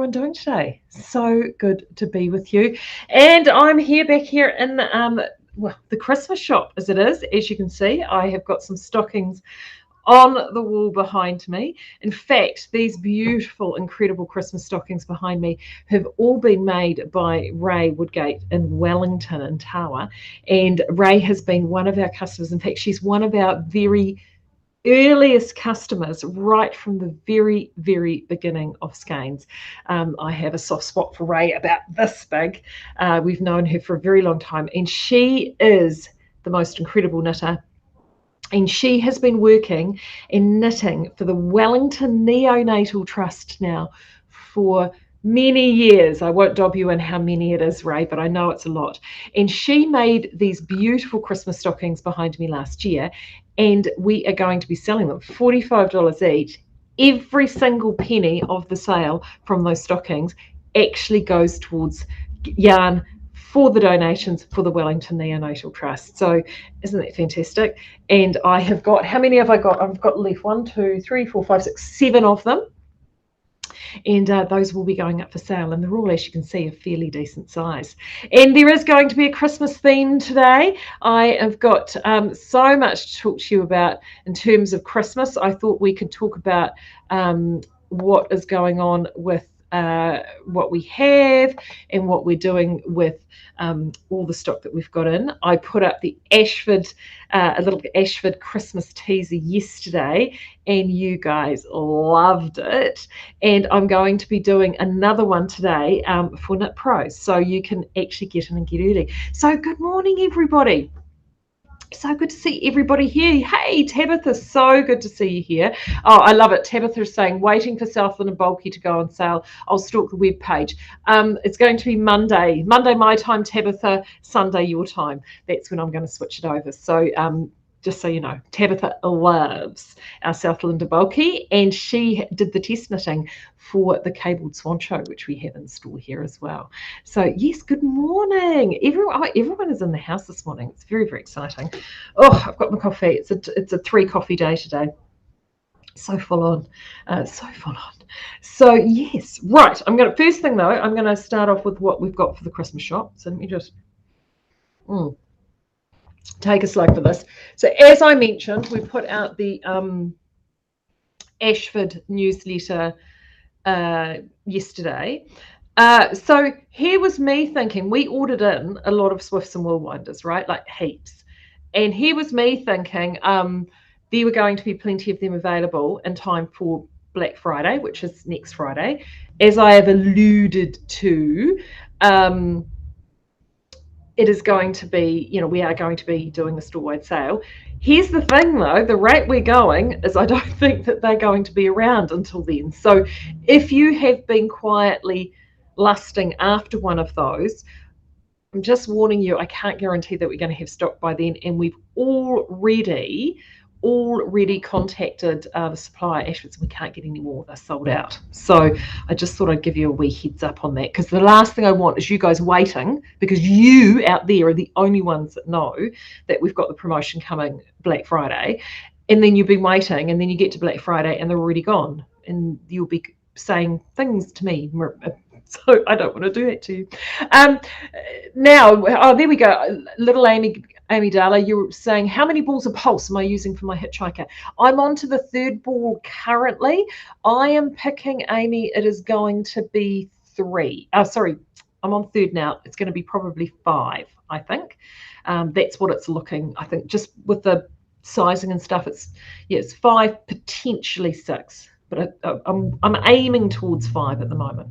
Doing today? So good to be with you, and I'm here back here in the Christmas shop as it is. As you can see, I have got some stockings on the wall behind me. In fact, these beautiful, incredible Christmas stockings behind me have all been made by Ray Woodgate in Wellington and Tawa, and Ray has been one of our customers. In fact, she's one of our very earliest customers right from the very beginning of Skeinz. I have a soft spot for Ray about this big. We've known her for a very long time, and she is the most incredible knitter. And she has been working and knitting for the Wellington Neonatal Trust now for many years. I won't dob you in how many it is, Ray, but I know it's a lot. And she made these beautiful Christmas stockings behind me last year, and we are going to be selling them $45 each. Every single penny of the sale from those stockings actually goes towards yarn for the donations for the Wellington Neonatal Trust. So isn't that fantastic? And I have got, how many have I got? I've got left 1, 2, 3, 4, 5, 6, 7 of them. And those will be going up for sale, and they're all, as you can see, a fairly decent size. And there is going to be a Christmas theme today. I have got so much to talk to you about in terms of Christmas. I thought we could talk about what is going on with what we have and what we're doing with all the stock that we've got in. I put up the Ashford, a little Ashford Christmas teaser yesterday, and you guys loved it. And I'm going to be doing another one today for KnitPro, so you can actually get in and get early. So good morning, everybody. So good to see everybody here. Hey, Tabitha, so good to see you here. Oh, I love it. Tabitha is saying, waiting for Southlander Bulky to go on sale. I'll stalk the webpage. It's going to be Monday my time, Tabitha, Sunday your time. That's when I'm going to switch it over. So just so you know, Tabitha loves our Southlander Bulky, and she did the test knitting for the cabled swan show, which we have in store here as well. So yes, good morning. Everyone is in the house this morning. It's very exciting. Oh, I've got my coffee. It's a 3 coffee day today. So full on, So yes, right. First thing though, I'm gonna start off with what we've got for the Christmas shop. So let me just take a slug for this. So as I mentioned, we put out the Ashford newsletter yesterday. So here was me thinking, we ordered in a lot of Swifts and wool winders, right? Like heaps. And here was me thinking there were going to be plenty of them available in time for Black Friday, which is next Friday. As I have alluded to, it is going to be, we are going to be doing the store-wide sale. Here's the thing, though, the rate we're going is I don't think that they're going to be around until then. So if you have been quietly lusting after one of those, I'm just warning you, I can't guarantee that we're going to have stock by then. And we've already contacted the supplier, Ashford, we can't get any more. They're sold out. So I just thought I'd give you a wee heads up on that, because the last thing I want is you guys waiting, because you out there are the only ones that know that we've got the promotion coming Black Friday, and then you've been waiting, and then you get to Black Friday and they're already gone, and you'll be saying things to me. So I don't want to do that to you. Now, there we go. Little Amy Darla, you're saying, how many balls of pulse am I using for my hitchhiker? I'm on to the 3rd ball currently. I am picking, Amy, it is going to be 3. Sorry, I'm on 3rd now. It's going to be probably 5, I think. That's what it's looking, I think, just with the sizing and stuff. It's 5, potentially 6, but I'm aiming towards 5 at the moment.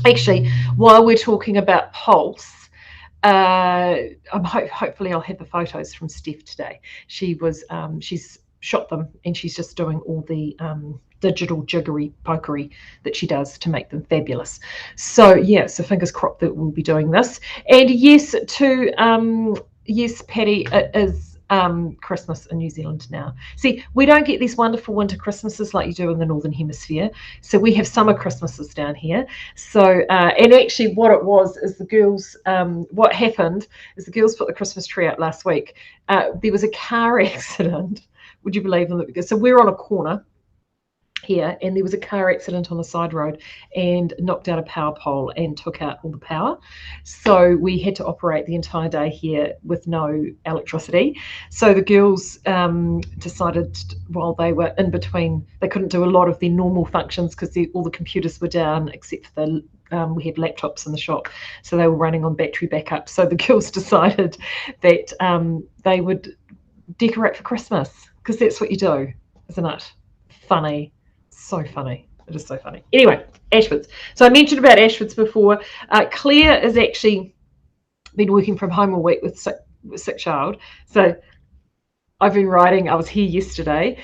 Actually, while we're talking about pulse, hopefully I'll have the photos from Steph today. She's shot them, and she's just doing all the digital jiggery pokery that she does to make them fabulous. So yeah, so fingers crossed that we'll be doing this. And yes, yes, Patty, it is Christmas in New Zealand now. See, we don't get these wonderful winter Christmases like you do in the Northern Hemisphere. So we have summer Christmases down here. So, and actually what it was is the girls, what happened is the girls put the Christmas tree up last week. There was a car accident, would you believe? So we're on a corner, here, and there was a car accident on the side road and knocked out a power pole and took out all the power. So we had to operate the entire day here with no electricity. So the girls decided while they were in between, they couldn't do a lot of their normal functions because all the computers were down except for the we had laptops in the shop, so they were running on battery backup. So the girls decided that they would decorate for Christmas, because that's what you do, isn't it? Funny. So funny. It is so funny. Anyway, Ashfords. So I mentioned about Ashfords before. Claire has actually been working from home all week with sick child. So I've been writing. I was here yesterday,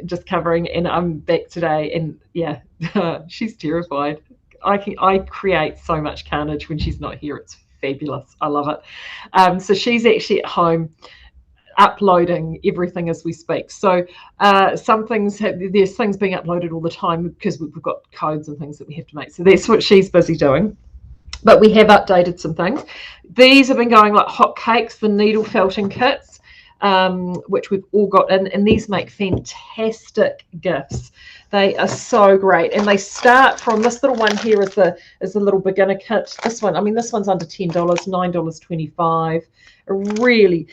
just covering, and I'm back today. And yeah, she's terrified. I create so much carnage when she's not here. It's fabulous. I love it. So she's actually at home uploading everything as we speak. So some things there's things being uploaded all the time because we've got codes and things that we have to make. So that's what she's busy doing. But we have updated some things. These have been going like hot cakes, the needle felting kits, which we've all got in, and these make fantastic gifts. They are so great, and they start from this little one here is the little beginner kit. This one, I mean, this one's under $10, $9.25. Really,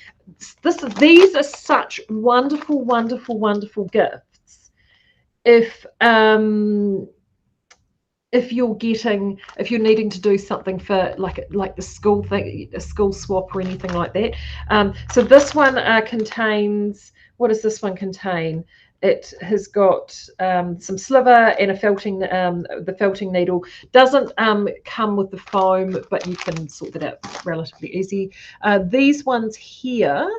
these are such wonderful, wonderful, wonderful gifts. If you're needing to do something for like the school thing, a school swap or anything like that. So this one contains, what does this one contain? It has got some sliver and a felting. The felting needle doesn't come with the foam, but you can sort that out relatively easy. These ones here,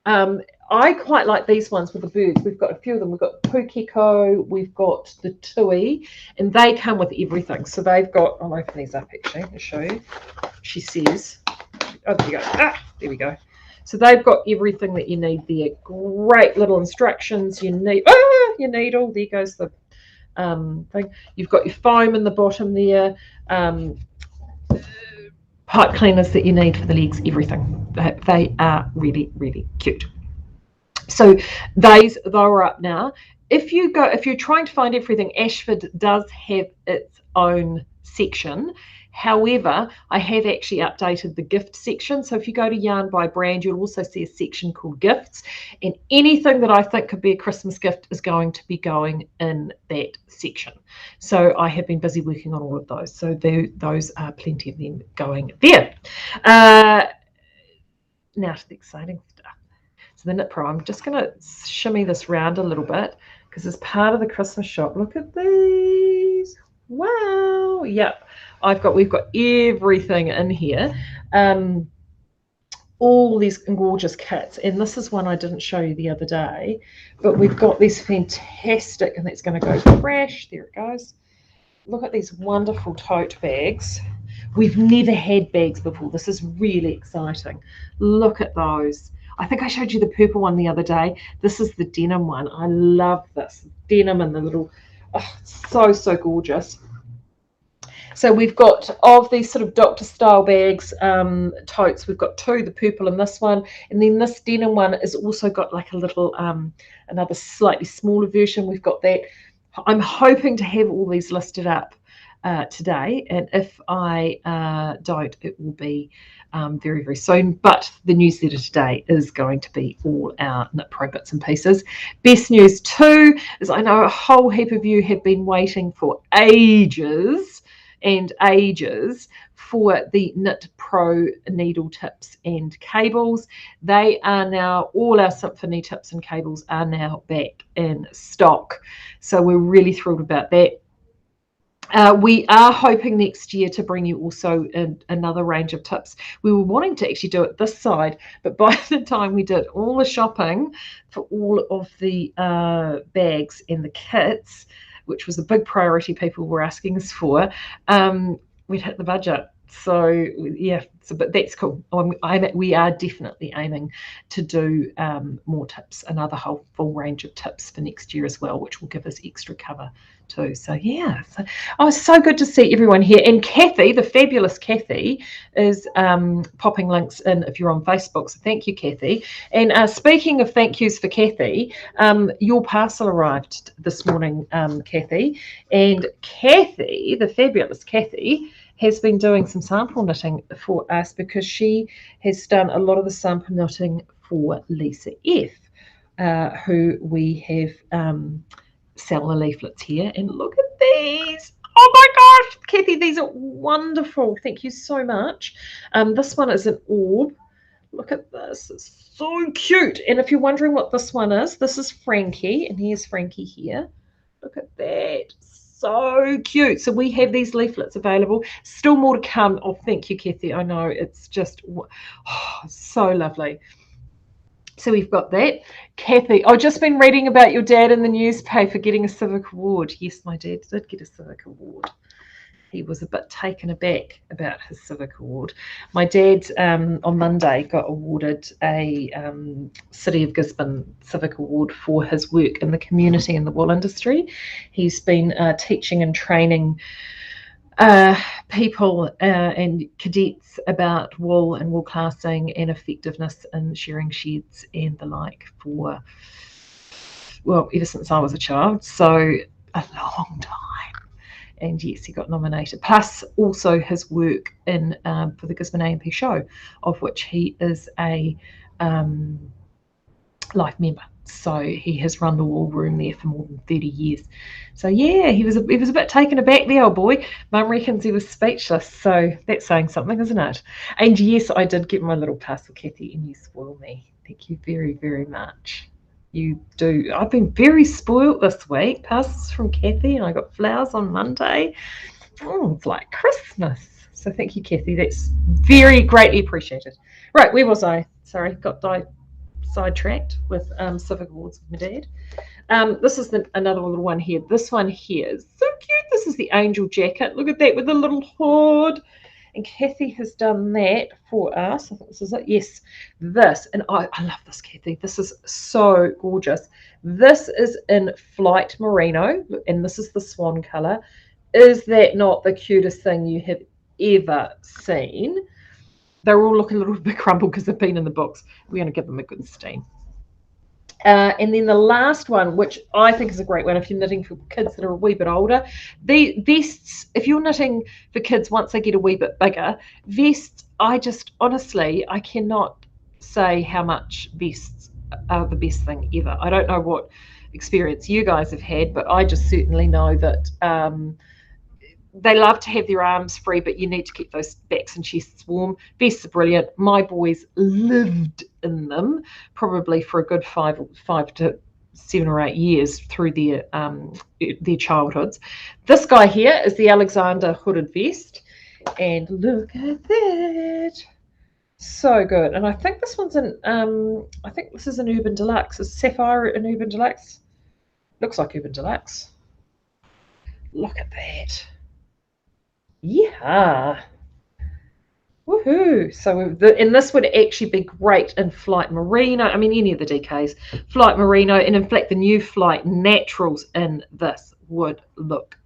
I quite like these ones with the birds. We've got a few of them. We've got Pukeko, we've got the Tui, and they come with everything. So they've got, I'll open these up actually to show you. She says, oh, there you go. There we go. So they've got everything that you need there. Great little instructions. You need your needle. There goes the thing. You've got your foam in the bottom there. Pipe cleaners that you need for the legs. Everything. They are really, really cute. So they're up now. If you're trying to find everything, Ashford does have its own section. However, I have actually updated the gift section. So if you go to Yarn by Brand, you'll also see a section called gifts, and anything that I think could be a Christmas gift is going to be going in that section. So I have been busy working on all of those. So those are plenty of them going there. Now to the exciting stuff. So the KnitPro, I'm just going to shimmy this round a little bit because as part of the Christmas shop, look at these. Wow. Yep. We've got everything in here. All these gorgeous kits. And this is one I didn't show you the other day, but we've got these fantastic, and that's going to go crash. There it goes. Look at these wonderful tote bags. We've never had bags before. This is really exciting. Look at those. I think I showed you the purple one the other day. This is the denim one. I love this. Denim and the little, so gorgeous. So we've got, of these sort of doctor style bags, totes, we've got two, the purple and this one. And then this denim one has also got like a little, another slightly smaller version. We've got that. I'm hoping to have all these listed up today. And if I don't, it will be very, very soon. But the newsletter today is going to be all our KnitPro bits and pieces. Best news too is I know a whole heap of you have been waiting for ages and ages for the KnitPro needle tips and cables. They are now, all our Symphony tips and cables are now back in stock. So we're really thrilled about that. We are hoping next year to bring you also another range of tips. We were wanting to actually do it this side, but by the time we did all the shopping for all of the bags and the kits, which was a big priority people were asking us for, we'd hit the budget. So yeah, but that's cool. We are definitely aiming to do more tips, another whole full range of tips for next year as well, which will give us extra cover too. So yeah, it's so good to see everyone here. And Kathy, the fabulous Kathy, is popping links in if you're on Facebook. So thank you, Kathy. And speaking of thank yous for Kathy, your parcel arrived this morning, Kathy. And Kathy, the fabulous Kathy, has been doing some sample knitting for us because she has done a lot of the sample knitting for Lisa F, who we have sell the leaflets here. And look at these. Oh my gosh, Kathy, these are wonderful. Thank you so much. This one is an orb. Look at this. It's so cute. And if you're wondering what this one is, this is Frankie. And here's Frankie here. Look at that. So cute. So we have these leaflets available. Still more to come. Oh, thank you, Kathy. I know it's just so lovely. So we've got that. Kathy, I've just been reading about your dad in the newspaper getting a Civic Award. Yes, my dad did get a Civic Award. He was a bit taken aback about his Civic Award. My dad on Monday got awarded a City of Gisborne Civic Award for his work in the community in the wool industry. He's been teaching and training people and cadets about wool and wool classing and effectiveness in shearing sheds and the like for, well, ever since I was a child. So a long time. And yes, he got nominated. Plus, also his work in for the Gisborne A&P show, of which he is a life member. So he has run the wool room there for more than 30 years. So yeah, he was a bit taken aback, the old boy. Mum reckons he was speechless. So that's saying something, isn't it? And yes, I did get my little parcel, Kathy, and you spoil me. Thank you very, very much. You do. I've been very spoiled this week. Parcels from Kathy, and I got flowers on Monday. Oh, it's like Christmas. So thank you, Kathy. That's very greatly appreciated. Right, where was I? Sorry, got sidetracked with Civic Awards with my dad. This is another little one here. This one here is so cute. This is the angel jacket. Look at that with the little hood. And Kathy has done that for us. I think this is it. Yes, this. And I love this, Kathy. This is so gorgeous. This is in Flight Merino, and this is the swan colour. Is that not the cutest thing you have ever seen? They're all looking a little bit crumpled because they've been in the box. We're going to give them a good steam. And then the last one, which I think is a great one if you're knitting for kids that are a wee bit older, the vests, if you're knitting for kids once they get a wee bit bigger, vests, I cannot say how much vests are the best thing ever. I don't know what experience you guys have had, but I just certainly know that they love to have their arms free, but you need to keep those backs and chests warm. Vests are brilliant. My boys lived in them probably for a good five to 7 or 8 years through their childhoods. This guy here is the Alexander hooded vest, and look at that. So good. And I think this one's an I think this is an Urban Deluxe. Is Sapphire an Urban Deluxe? Looks like Urban Deluxe. Look at that. Yeah. Woohoo. So and this would actually be great in Flight Merino. I mean, any of the DKs. Flight Merino, and in fact, the new Flight Naturals in this would look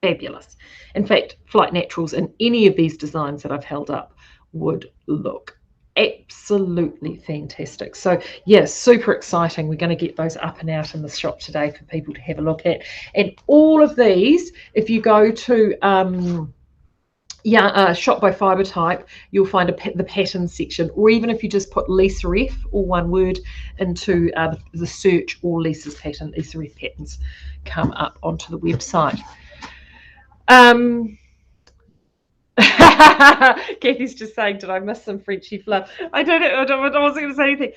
fabulous. In fact, Flight Naturals in any of these designs that I've held up would look absolutely fantastic. So yeah, super exciting. We're going to get those up and out in the shop today for people to have a look at. And all of these, if you go to Shop by Fibre Type, you'll find the pattern section, or even if you just put Lisa F, all one word, into the search, or Lisa's pattern, Lisa F patterns come up onto the website. Kathy's just saying, did I miss some Frenchy fluff? I don't know. I wasn't going to say anything.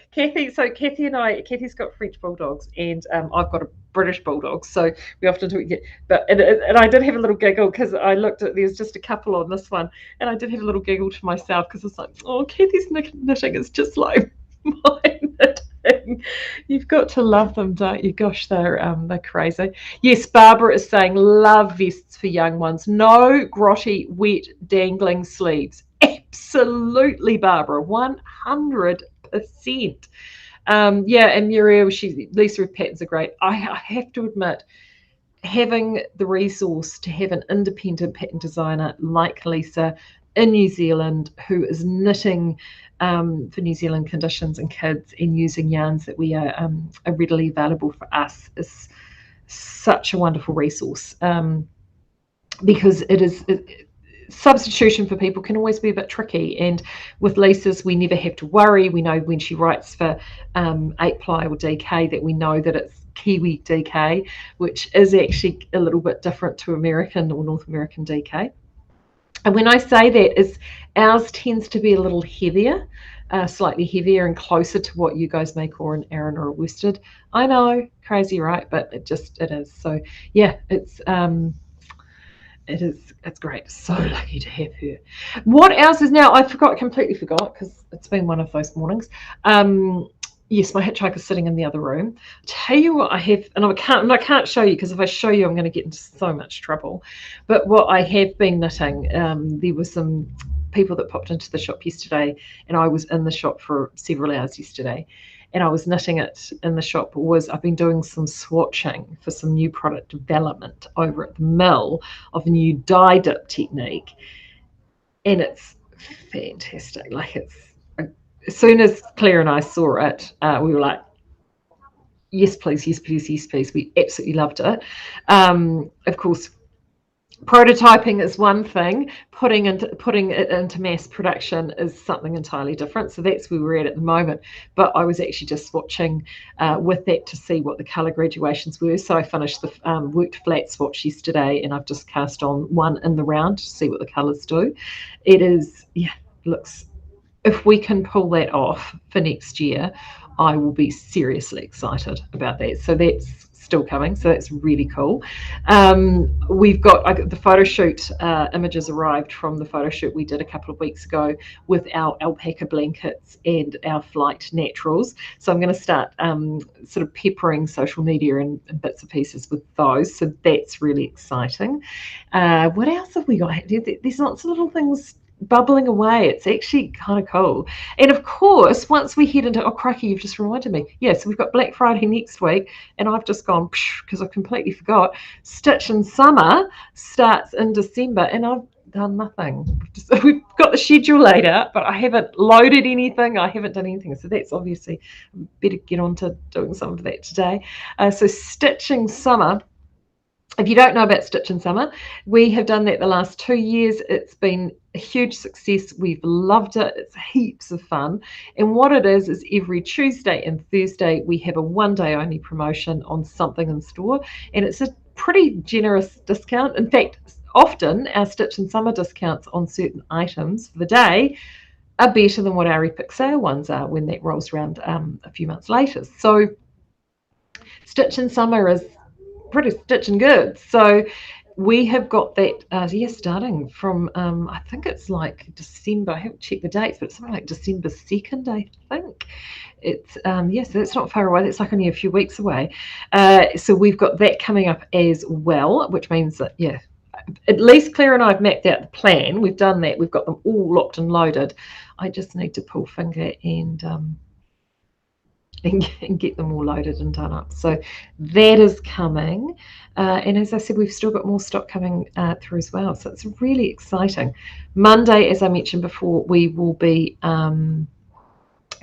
Kathy's got French bulldogs, and I've got a British bulldog, so we often do it. But and I did have a little giggle because I looked at, there's just a couple on this one, and I did have a little giggle to myself because it's like, oh, Kathy's knitting is just like my knitting. thing. You've got to love them, don't you? Gosh, they're crazy. Yes, Barbara is saying love vests for young ones. No grotty, wet, dangling sleeves. Absolutely, Barbara, 100%. Yeah, and Muriel, Lisa with patterns are great. I have to admit, having the resource to have an independent pattern designer like Lisa in New Zealand who is knitting for New Zealand conditions and kids and using yarns that we are readily available for us is such a wonderful resource, because substitution for people can always be a bit tricky, and with Lisa's we never have to worry. We know when she writes for 8-ply or DK that we know that it's Kiwi DK, which is actually a little bit different to American or North American DK. And when I say that, is ours tends to be a little heavier, slightly heavier and closer to what you guys make or an Aran or a worsted. I know, crazy, right? But it is. So yeah, it's great. So lucky to have her. What else is now? I completely forgot, because it's been one of those mornings. Yes, my hitchhiker's sitting in the other room. Tell you what I have, and I can't show you, because if I show you, I'm going to get into so much trouble. But what I have been knitting, there were some people that popped into the shop yesterday, and I was in the shop for several hours yesterday, and I was knitting it in the shop. I've been doing some swatching for some new product development over at the mill of a new dye dip technique, and it's fantastic. Like, as soon as Claire and I saw it, we were like, yes, please, yes, please, yes, please. We absolutely loved it. Of course, prototyping is one thing. Putting it into mass production is something entirely different. So that's where we're at the moment. But I was actually just swatching with that to see what the colour graduations were. So I finished the worked flat swatch yesterday, and I've just cast on one in the round to see what the colours do. It is, yeah, looks. If we can pull that off for next year, I will be seriously excited about that. So that's still coming. So that's really cool. We've got the photo shoot images arrived from the photo shoot we did a couple of weeks ago with our alpaca blankets and our flight naturals. So I'm going to start sort of peppering social media and bits and pieces with those. So that's really exciting. What else have we got? There's lots of little things bubbling away. It's actually kind of cool. And of course, once we head into, oh crikey, you've just reminded me. Yeah, so we've got Black Friday next week, and I've just gone, because I completely forgot, Stitch in Summer starts in December, and I've done nothing. We've got the schedule laid out, but I haven't loaded anything. I haven't done anything. So that's obviously, better get on to doing some of that today. So Stitching Summer. If you don't know about Stitch in Summer, we have done that the last 2 years. It's been a huge success. We've loved it. It's heaps of fun. And what it is every Tuesday and Thursday, we have a one-day only promotion on something in store. And it's a pretty generous discount. In fact, often our Stitch in Summer discounts on certain items for the day are better than what our epic sale ones are when that rolls around a few months later. So Stitch in Summer is pretty stitching good. So we have got that starting from I think it's like December. I haven't checked the dates, but it's something like December 2nd, I think. It's so that's not far away. That's like only a few weeks away. So we've got that coming up as well, which means that at least Claire and I have mapped out the plan. We've done that. We've got them all locked and loaded. I just need to pull finger and get them all loaded and done up. So that is coming. And as I said, we've still got more stock coming through as well. So it's really exciting. Monday, as I mentioned before, we will be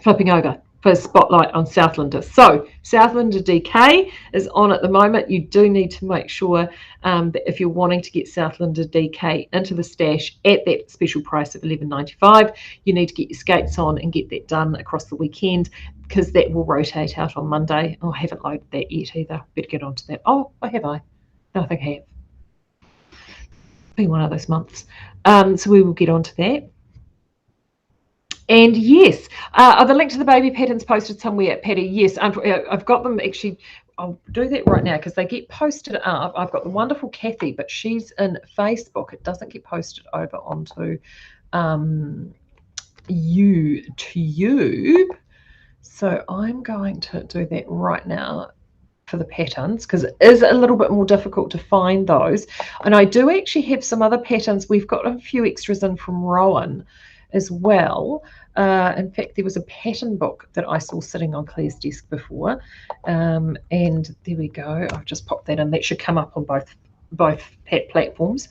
flipping over for Spotlight on Southlander. So Southlander DK is on at the moment. You do need to make sure that if you're wanting to get Southlander DK into the stash at that special price of $11.95, you need to get your skates on and get that done across the weekend, because that will rotate out on Monday. Oh, I haven't loaded that yet either. Better get onto that. Oh, have I? No, I think I have. Been one of those months. So we will get onto that. And yes, are the link to the baby patterns posted somewhere, Patty? Yes, I've got them actually. I'll do that right now because they get posted up. I've got the wonderful Kathy, but she's in Facebook. It doesn't get posted over onto YouTube. So I'm going to do that right now for the patterns, because it is a little bit more difficult to find those. And I do actually have some other patterns. We've got a few extras in from Rowan as well. In fact, there was a pattern book that I saw sitting on Claire's desk before, and there we go. I've just popped that in. That should come up on both platforms.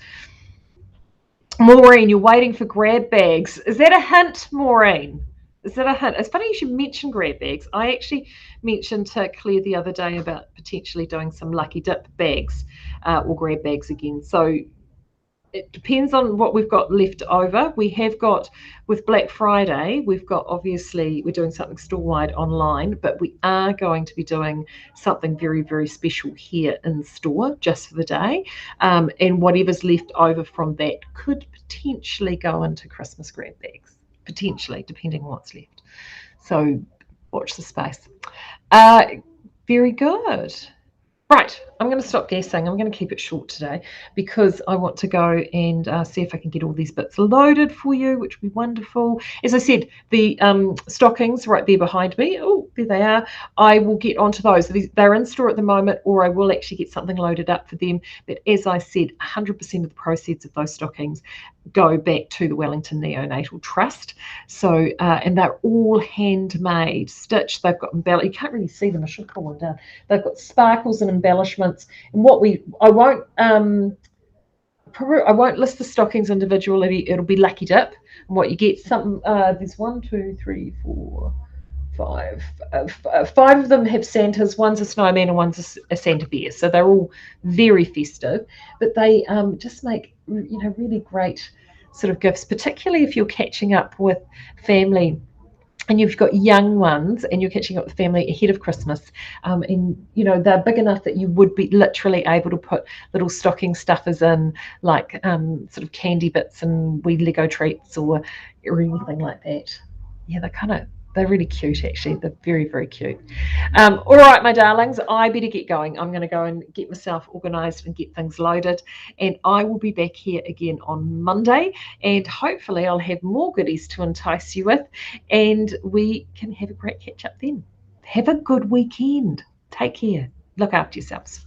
Maureen, you're waiting for grab bags. Is that a hint, Maureen? Is that a hint? It's funny you should mention grab bags. I actually mentioned to Claire the other day about potentially doing some lucky dip bags or grab bags again. So it depends on what we've got left over. We have got, with Black Friday, we've got, obviously, we're doing something store-wide online, but we are going to be doing something very, very special here in store just for the day. And whatever's left over from that could potentially go into Christmas grab bags, potentially, depending on what's left. So watch the space. Very good. Right, I'm going to stop guessing. I'm going to keep it short today because I want to go and see if I can get all these bits loaded for you, which would be wonderful. As I said, the stockings right there behind me, oh, there they are. I will get onto those. They're in store at the moment, or I will actually get something loaded up for them. But as I said, 100% of the proceeds of those stockings go back to the Wellington Neonatal Trust. So, and they're all handmade, stitched. They've got you can't really see them. I should pull them down. They've got sparkles and embellishments. And I won't list the stockings individually. It'll be lucky dip. And what you get, there's 1, 2, 3, 4, 5. 5 of them have Santas. One's a snowman and one's a Santa bear. So they're all very festive, but they just make really great sort of gifts, particularly if you're catching up with family and you've got young ones and you're catching up with family ahead of Christmas, and they're big enough that you would be literally able to put little stocking stuffers in, like sort of candy bits and wee Lego treats or anything like that. Yeah, they're really cute, actually. They're very, very cute. All right, my darlings, I better get going. I'm going to go and get myself organised and get things loaded. And I will be back here again on Monday. And hopefully I'll have more goodies to entice you with. And we can have a great catch up then. Have a good weekend. Take care. Look after yourselves.